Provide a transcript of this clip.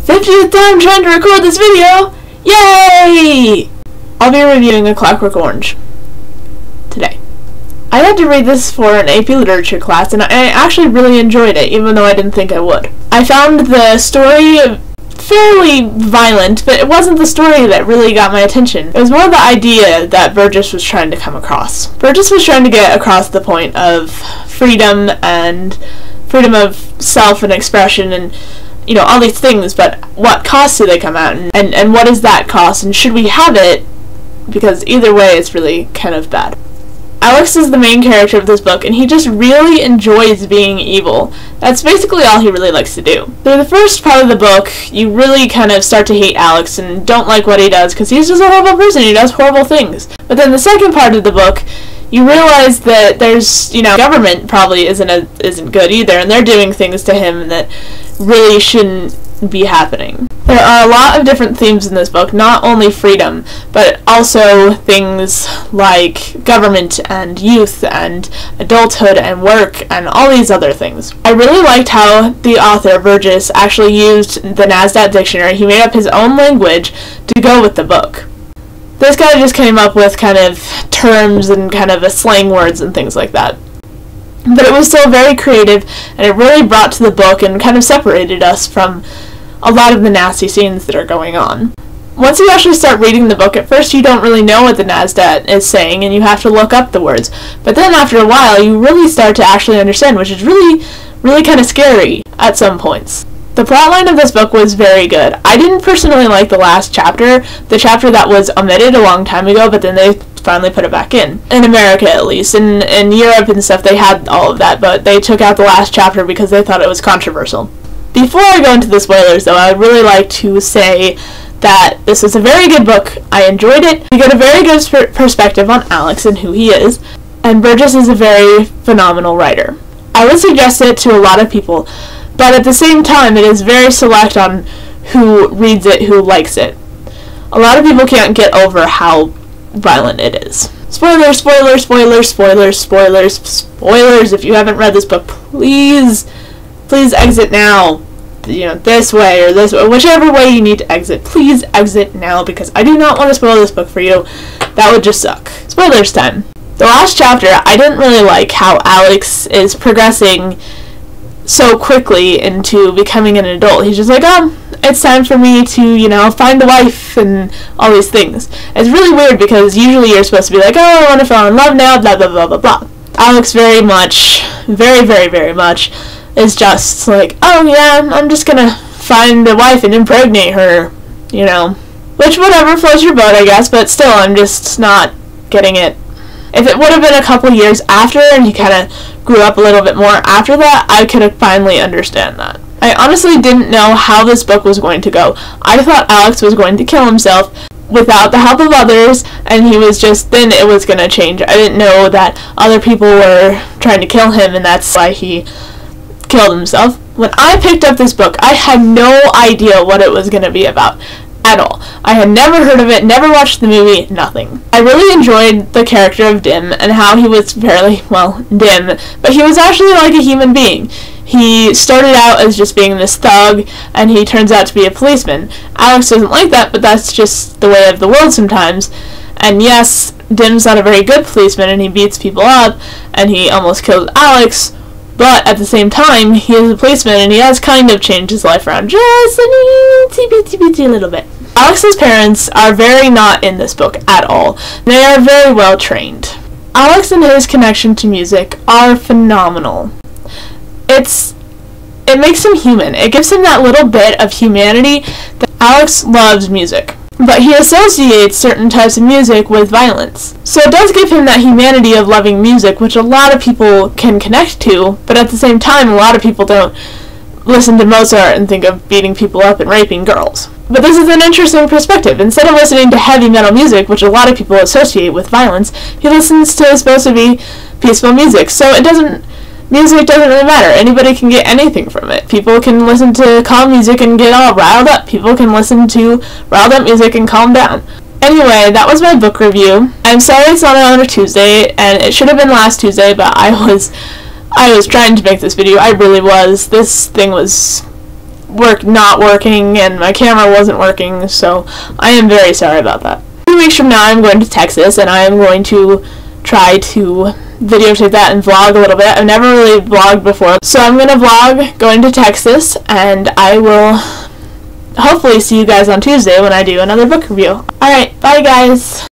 50th time trying to record this video! Yay! I'll be reviewing A Clockwork Orange today. I had to read this for an AP Literature class, and I actually really enjoyed it, even though I didn't think I would. I found the story fairly violent, but it wasn't the story that really got my attention. It was more the idea that Burgess was trying to come across. Burgess was trying to get across the point of freedom and freedom of self and expression and, you know, all these things, but what cost do they come at, and what is that cost, and should we have it? Because either way, it's really kind of bad. Alex is the main character of this book, and he just really enjoys being evil. That's basically all he really likes to do. Through the first part of the book, you really kind of start to hate Alex and don't like what he does, because he's just a horrible person, he does horrible things. But then the second part of the book, you realize that there's, you know, government probably isn't good either, and they're doing things to him that really shouldn't be happening. There are a lot of different themes in this book, not only freedom, but also things like government and youth and adulthood and work and all these other things. I really liked how the author, Burgess, actually used the NASDAQ dictionary. He made up his own language to go with the book. This guy just came up with kind of terms and kind of slang words and things like that. But it was still very creative, and it really brought to the book and kind of separated us from a lot of the nasty scenes that are going on. Once you actually start reading the book, at first you don't really know what the NASDAQ is saying, and you have to look up the words. But then after a while, you really start to actually understand, which is really kind of scary at some points. The plotline of this book was very good. I didn't personally like the last chapter, the chapter that was omitted a long time ago, but then they finally put it back in America at least. In Europe and stuff, they had all of that, but they took out the last chapter because they thought it was controversial. Before I go into the spoilers, though, I would really like to say that this is a very good book. I enjoyed it. We get a very good perspective on Alex and who he is, and Burgess is a very phenomenal writer. I would suggest it to a lot of people, but at the same time, it is very select on who reads it, who likes it. A lot of people can't get over how violent it is. Spoilers, spoilers, spoilers, spoilers, spoilers, spoilers. If you haven't read this book, please exit now. You know, this way or this way, whichever way you need to exit, please exit now, because I do not want to spoil this book for you. That would just suck. Spoilers time. The last chapter, I didn't really like how Alex is progressing so quickly into becoming an adult. He's just like, oh, it's time for me to, you know, find a wife and all these things. It's really weird because usually you're supposed to be like, oh, I want to fall in love now, blah, blah, blah, blah, blah. Alex very much, very much is just like, oh yeah, I'm just gonna find a wife and impregnate her, you know. Which, whatever, floats your boat, I guess, but still, I'm just not getting it. If it would have been a couple years after and he kind of grew up a little bit more after that, I could have finally understand that. I honestly didn't know how this book was going to go. I thought Alex was going to kill himself without the help of others, and he was just, then it was going to change. I didn't know that other people were trying to kill him, and that's why he killed himself. When I picked up this book, I had no idea what it was going to be about at all. I had never heard of it, never watched the movie, nothing. I really enjoyed the character of Dim and how he was fairly, well, dim, but he was actually like a human being. He started out as just being this thug, and he turns out to be a policeman. Alex doesn't like that, but that's just the way of the world sometimes. And yes, Dim's not a very good policeman, and he beats people up, and he almost kills Alex, but at the same time, he is a policeman, and he has kind of changed his life around just a teeny little bit. Alex's parents are very not in this book at all. They are very well trained. Alex and his connection to music are phenomenal. It makes him human. It gives him that little bit of humanity that Alex loves music. But he associates certain types of music with violence. So it does give him that humanity of loving music, which a lot of people can connect to, but at the same time, a lot of people don't listen to Mozart and think of beating people up and raping girls. But this is an interesting perspective. Instead of listening to heavy metal music, which a lot of people associate with violence, he listens to supposed to be peaceful music. So music doesn't really matter. Anybody can get anything from it. People can listen to calm music and get all riled up. People can listen to riled up music and calm down. Anyway, that was my book review. I'm sorry it's not on a Tuesday, and it should have been last Tuesday, but I was trying to make this video. I really was. This thing was work not working and my camera wasn't working, so I am very sorry about that. 2 weeks from now I'm going to Texas, and I am going to try to videotape that and vlog a little bit. I've never really vlogged before, so I'm going to vlog going to Texas, and I will hopefully see you guys on Tuesday when I do another book review. Alright, bye guys!